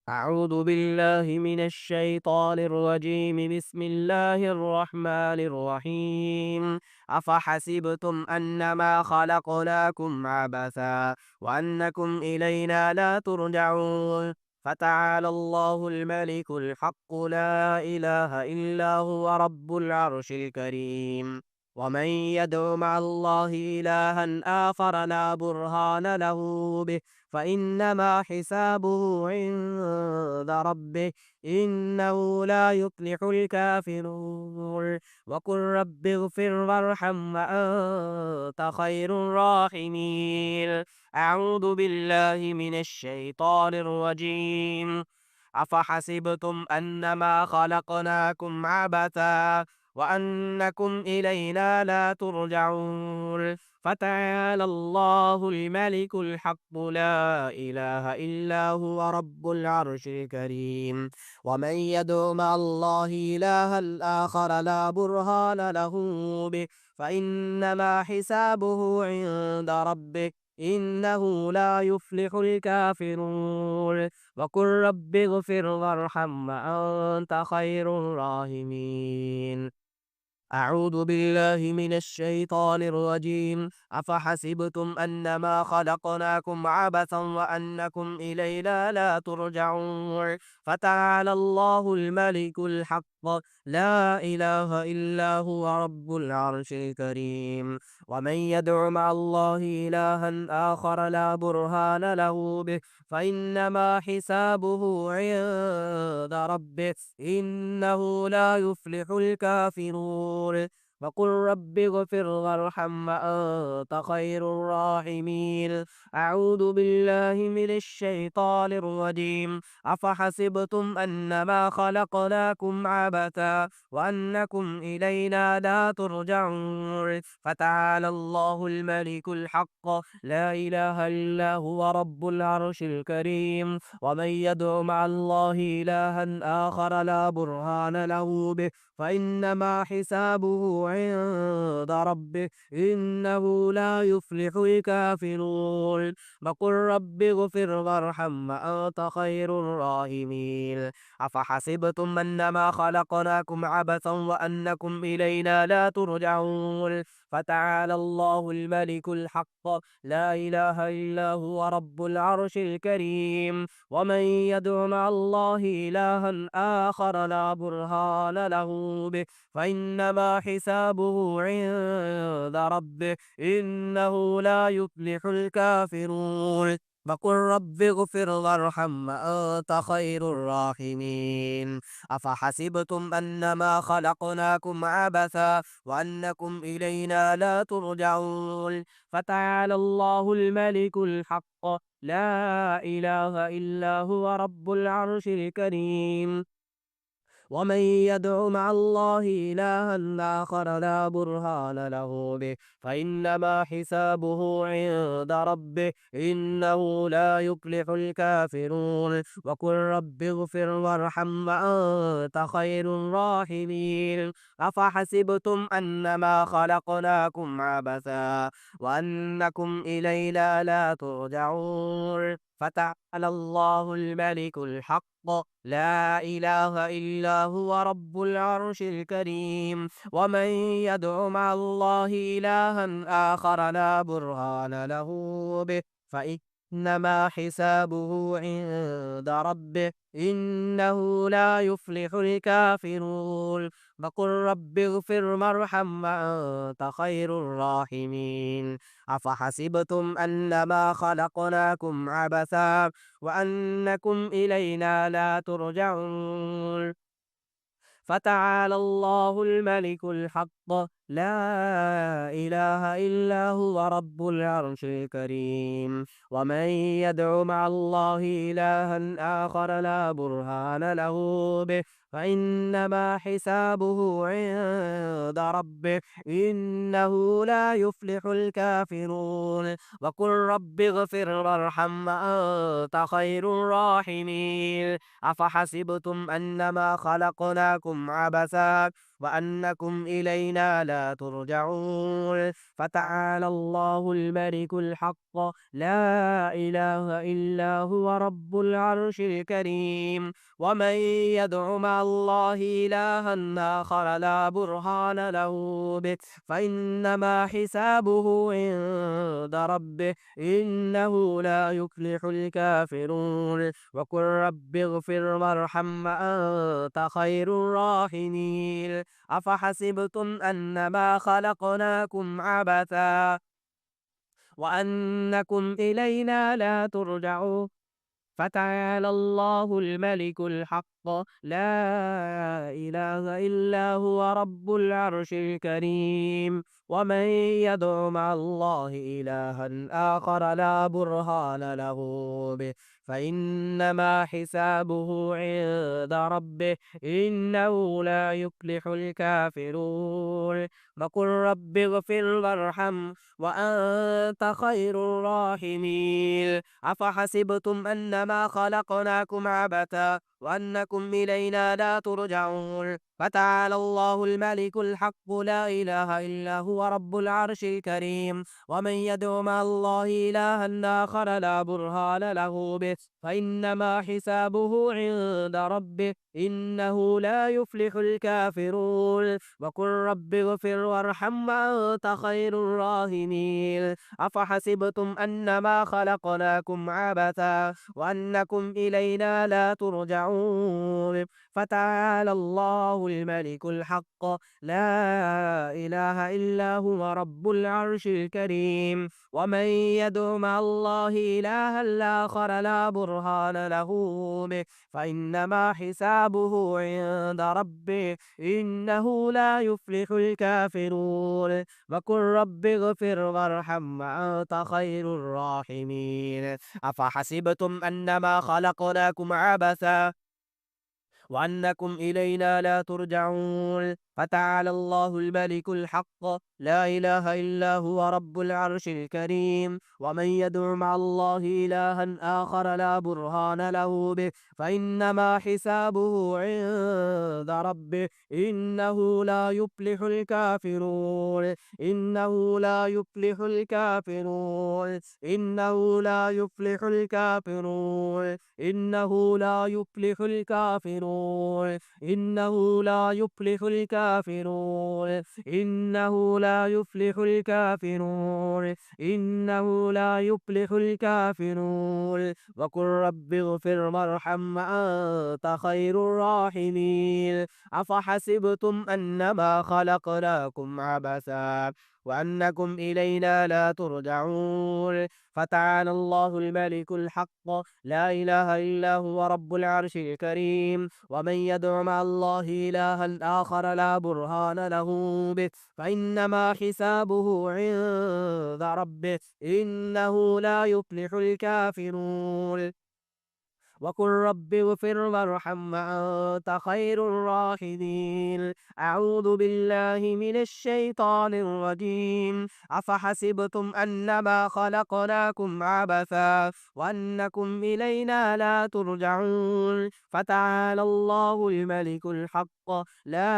أعوذ بالله من الشيطان الرجيم. بسم الله الرحمن الرحيم. أفحسبتم أنما خلقناكم عبثا وأنكم إلينا لا ترجعون. فتعالى الله الملك الحق، لا إله إلا هو رب العرش الكريم. ومن يدع مع الله إلها آخر لا برهان له به فإنما حسابه عند ربه، إنه لا يفلح الكافرون. وقل رب اغفر وارحم وأنت خير الراحمين. أعوذ بالله من الشيطان الرجيم. أفحسبتم أنما خلقناكم عبثا وأنكم إلينا لا ترجعون. فتعالى الله الملك الحق، لا إله إلا هو رب العرش الكريم. ومن يدع مع الله إلها الآخر لا برهان له به فإنما حسابه عند ربه، إنه لا يفلح الكافرون. وقل رب اغفر وارحم وأنت خير الراحمين. أعوذ بالله من الشيطان الرجيم. أفحسبتم أنما خلقناكم عبثا وأنكم إلينا لا ترجعون. فتعالى الله الملك الحق، لا إله إلا هو رب العرش الكريم. ومن يدع مع الله إلها آخر لا برهان له به فإنما حسابه عند ربه، إنه لا يفلح الكافرون. وقل رب اغفر وارحم وأنت خير الراحمين. أعوذ بالله من الشيطان الرجيم. أفحسبتم أنما خلقناكم عبثا وأنكم إلينا لا ترجعون. فتعالى الله الملك الحق، لا إله إلا هو رب العرش الكريم. ومن يدع مع الله إلها آخر لا برهان له به فإنما حسابه عند ربه، إنه لا يفلح الكافرون. وقل رب اغفر وارحم وأنت خير الراحمين. أفحسبتم أنما خلقناكم عبثا وأنكم إلينا لا ترجعون. فتعالى الله الملك الحق، لا إله إلا هو رب العرش الكريم. ومن يدع مع الله إلها آخر لا برهان له به فإنما حسابه عند ربه، إنه لا يفلح الكافرون. وقل رب اغفر وارحم وأنت خير الراحمين. أفحسبتم أنما خلقناكم عبثا وأنكم إلينا لا ترجعون. فتعالى الله الملك الحق، لا إله إلا هو رب العرش الكريم. ومن يدع مع الله إلها آخر لا برهان له به فإنما حسابه عند ربه، إنه لا يفلح الكافرون. وقل رب اغفر وارحم وأنت خير الراحمين. أفحسبتم أنما خلقناكم عبثا وأنكم إلينا لا ترجعون. فتعالى الله الملك الحق، لا إله إلا هو رب العرش الكريم. ومن يدع مع الله إلها آخر لا برهان له به فإنما حسابه عند ربه، إنه لا يفلح الكافرون. وقل رب اغفر وارحم وأنت خير الراحمين. أفحسبتم أنما خلقناكم عبثا وأنكم إلينا لا ترجعون. فتعالى الله الملك الحق، لا إله إلا هو رب العرش الكريم. ومن يدع مع الله إلها آخر لا برهان له به فإنما حسابه عند ربه، إنه لا يفلح الكافرون. وقل رب اغفر وارحم وأنت خير الراحمين. أفحسبتم أنما خلقناكم عبثا وأنكم إلينا لا ترجعون فتعالى الله الملك الحق لا إله إلا هو رب العرش الكريم ومن يدع مع الله إلها آخر لا برهان له به فإنما حسابه عند ربه إنه لا يفلح الكافرون وقل رب اغفر وارحم وأنت خير الراحمين أفحسبتم أنما خلقناكم عبثا وأنكم إلينا لا ترجعون فتعالى الله الملك الحق لا إله إلا هو رب العرش الكريم ومن يدع مع الله إلها آخر لا برهان له به فإنما حسابه عند ربه إنه لا يفلح الكافرون وقل رب اغفر وارحم وأنت خير الراحمين أفحسبتم أنما خلقناكم عبثا وأنكم إلينا لا ترجعون فتعالى الله الملك الحق لا إله إلا هو رب العرش الكريم ومن يدع مع الله إلها آخر لا برهان له به فإنما حسابه عند ربه إنه لا يفلح الكافرون وقل رب اغفر وارحم وأنت خير الراحمين أفحسبتم أنما خلقناكم عبثا وأنكم إلينا لا ترجعون فتعالى الله الملك الحق لا إله إلا هو رب العرش الكريم ومن يدع مع الله إلها آخر لا برهان له به فإنما حسابه عند ربه إنه لا يفلح الكافرون وقل رب اغفر وارحم وأنت خير الراحمين أفحسبتم أنما خلقناكم عبثا وأنكم إلينا لا ترجعون فتعالى الله الملك الحق لا إله إلا هو رب العرش الكريم ومن يدع مع الله إلها آخر لا برهان له به فإنما حسابه عند ربه إنه لا يفلح الكافرون إنه لا يفلح الكافرون إنه لا يفلح الكافرون إنه لا يفلح الكافرون إنه لا يفلح الكافرون إنه لا يفلح الكافرون إنه لا يفلح الكافرون وقل رب اغفر وارحم وأنت خير الراحمين أفحسبتم أنما خلقناكم عبثا وأنكم إلينا لا ترجعون فتعالى الله الملك الحق لا إله إلا هو رب العرش الكريم ومن يدع مع الله إلها آخر لا برهان له به فإنما حسابه عند ربه إنه لا يفلح الكافرون وقل رب اغفر وارحم وأنت خير الراحمين أعوذ بالله من الشيطان الرجيم أفحسبتم أنما خلقناكم عبثا وأنكم إلينا لا ترجعون فتعالى الله الملك الحق لا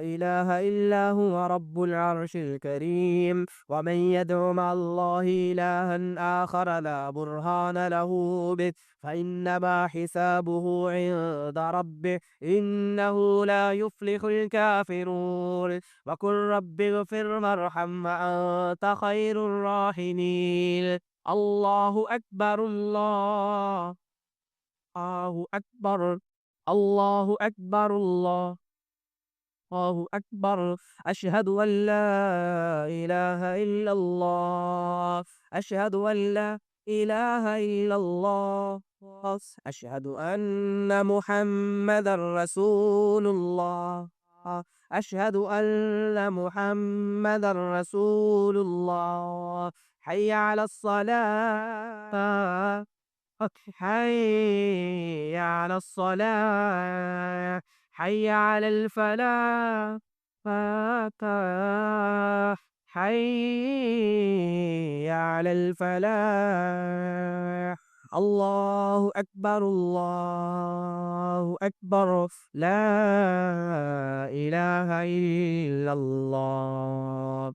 إله إلا هو رب العرش الكريم ومن يدع مع الله إلها آخر لا برهان له به فإنما حسابه عند ربه إنه لا يفلح الكافرون وقل رب اغفر وارحم وأنت خير الراحمين الله أكبر الله أكبر الله أكبر الله أكبر أشهد أن لا إله إلا الله أشهد أن لا إله إلا الله أشهد أن محمدا رسول الله أشهد أن محمدا رسول الله حي على الصلاة حي على الصلاة حي على الفلاح حي على الفلاح الله أكبر الله أكبر لا إله إلا الله.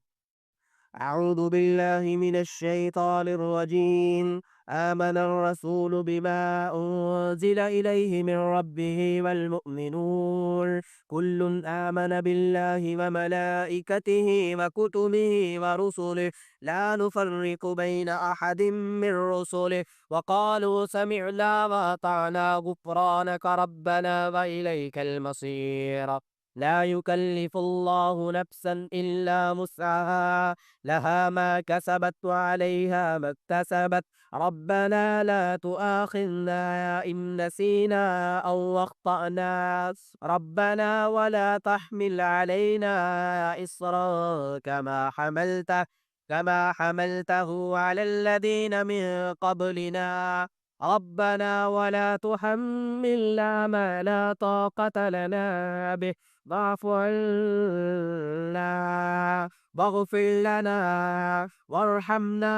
أعوذ بالله من الشيطان الرجيم. آمن الرسول بما أنزل إليه من ربه والمؤمنون كل آمن بالله وملائكته وكتبه ورسله لا نفرق بين أحد من رسله وقالوا سمعنا وأطعنا غفرانك ربنا وإليك المصير. لا يكلف الله نفسا إلا وسعها لها ما كسبت وعليها ما اكتسبت ربنا لا تؤاخذنا إن نسينا أو أخطأنا ربنا ولا تحمل علينا إصرا كما حملته على الذين من قبلنا ربنا ولا تحملنا ما لا طاقة لنا به واعف عنا واغفر لنا وارحمنا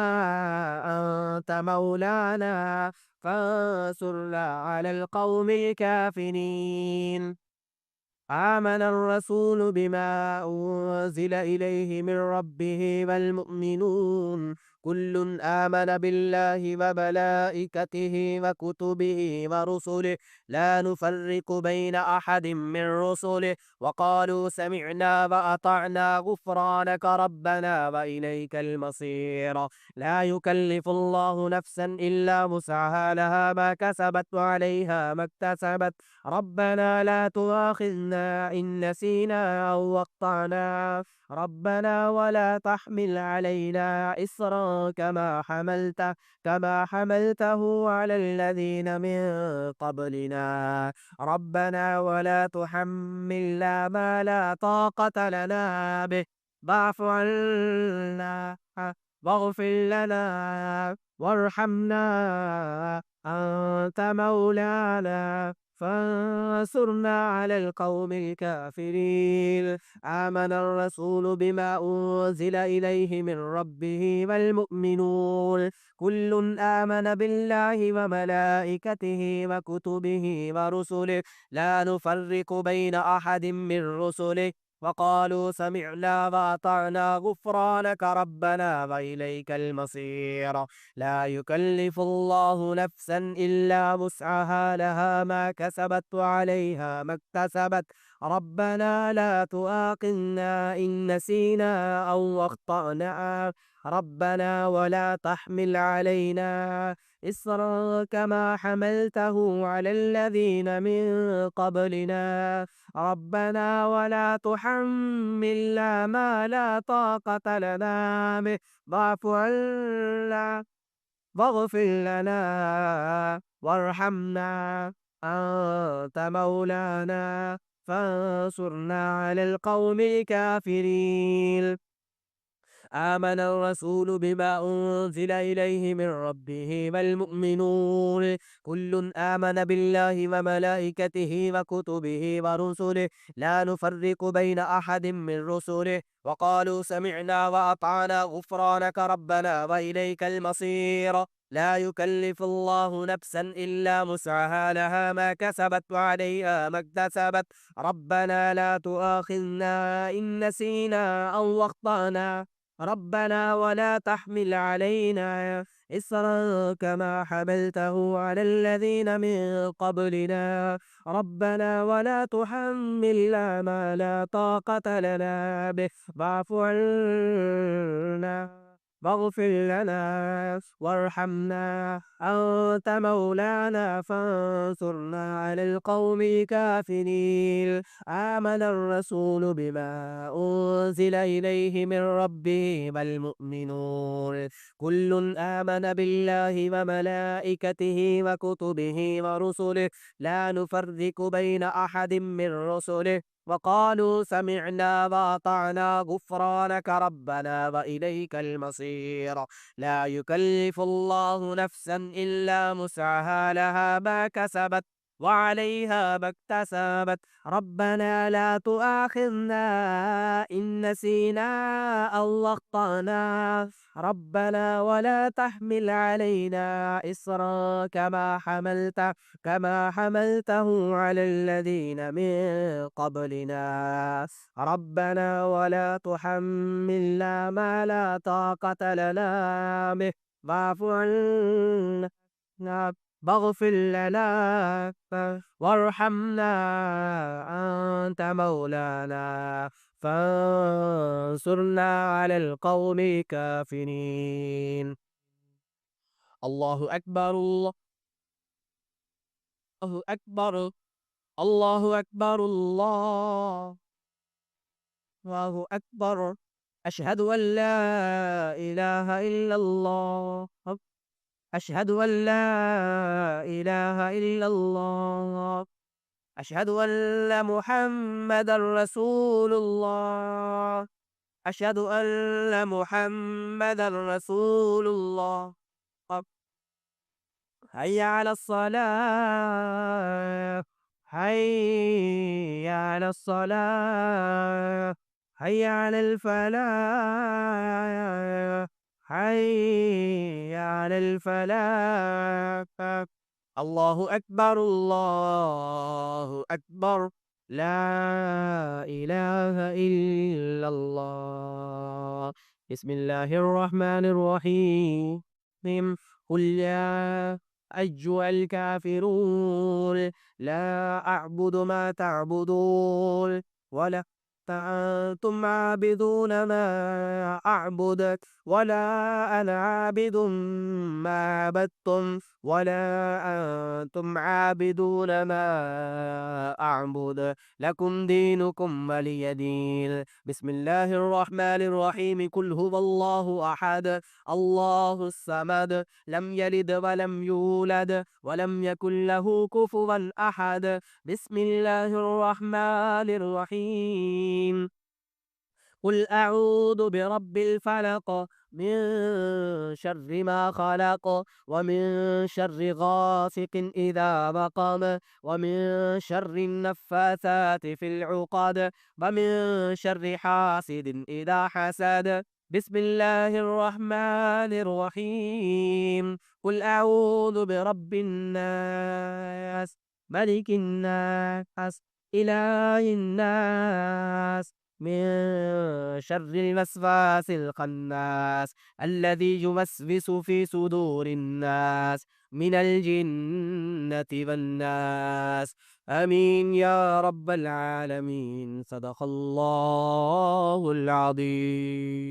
أنت مولانا فانصرنا على القوم الكافرين. آمن الرسول بما أنزل إليه من ربه والمؤمنون كل آمن بالله وملائكته وكتبه ورسله لا نفرق بين أحد من رسله وقالوا سمعنا وأطعنا غفرانك ربنا وإليك المصير. لا يكلف الله نفسا إلا وسعها لها ما كسبت وعليها ما اكتسبت ربنا لا تؤاخذنا إن نسينا أو أخطأنا ربنا ولا تحمل علينا إصرا كما حملته على الذين من قبلنا ربنا ولا تحملنا ما لا طاقة لنا به واعف عنا واغفر لنا وارحمنا أنت مولانا فانصرنا على القوم الكافرين. آمن الرسول بما أنزل إليه من ربه والمؤمنون كل آمن بالله وملائكته وكتبه ورسله لا نفرق بين أحد من رسله وقالوا سمعنا وأطعنا غفرانك ربنا وإليك المصير. لا يكلف الله نفسا إلا وسعها لها ما كسبت وعليها ما اكتسبت ربنا لا تؤاخذنا إن نسينا أو أخطأنا ربنا ولا تحمل علينا إصرا كما حملته على الذين من قبلنا ربنا ولا تحملنا ما لا طاقة لنا به واعف عنا واغفر لنا وارحمنا أنت مولانا فانصرنا على القوم الكافرين. آمن الرسول بما أنزل إليه من ربه والمؤمنون كل آمن بالله وملائكته وكتبه ورسله لا نفرق بين أحد من رسله وقالوا سمعنا وأطعنا غفرانك ربنا وإليك المصير. لا يكلف الله نفسا إلا وسعها لها ما كسبت وعليها ما اكتسبت ربنا لا تؤاخذنا إن نسينا أو أخطأنا ربنا ولا تحمل علينا إصرا كما حملته على الذين من قبلنا ربنا ولا تحملنا ما لا طاقة لنا به واعف عنا واغفر لنا وارحمنا أنت مولانا فانصرنا على القوم الكافرين. آمن الرسول بما أنزل إليه من ربه والمؤمنون كل آمن بالله وملائكته وكتبه ورسله لا نفرق بين أحد من رسله وقالوا سمعنا وأطعنا غفرانك ربنا وإليك المصير. لا يكلف الله نفسا إلا وسعها لها ما كسبت وعليها ما اكتسبت ربنا لا تؤاخذنا إن نسينا أو أخطأنا ربنا ولا تحمل علينا إصرا كما حملته على الذين من قبلنا ربنا ولا تحملنا ما لا طاقة لنا به واعف عنا واغفر لنا وارحمنا أنت مولانا فانصرنا على القوم الكافرين. الله أكبر الله أكبر الله أكبر الله أكبر أشهد أن لا إله إلا الله أشهد أن لا إله إلا الله أشهد أن محمد رسول الله أشهد أن محمد رسول الله حي على الصلاة حي على الصلاة حي على الفلاح حي على الفلاح. الله أكبر الله أكبر لا إله إلا الله. بسم الله الرحمن الرحيم. قل يا أيها الكافرون لا أعبد ما تعبدون ولا أنتم عابدون ما أعبد ولا أنا عابد ما عبدتم ولا أنتم عابدون ما أعبد لكم دينكم ولي دين. بسم الله الرحمن الرحيم. قل هو الله أحد الله الصمد لم يلد ولم يولد ولم يكن له كفوا أحد. بسم الله الرحمن الرحيم. قل أعوذ برب الفلق من شر ما خلق ومن شر غاسق إذا وقب ومن شر النفاثات في العقد ومن شر حاسد إذا حسد. بسم الله الرحمن الرحيم. قل أعوذ برب الناس ملك الناس إله الناس من شر الوسواس الخناس الذي يوسوس في صدور الناس من الجنة والناس. آمين يا رب العالمين. صدق الله العظيم.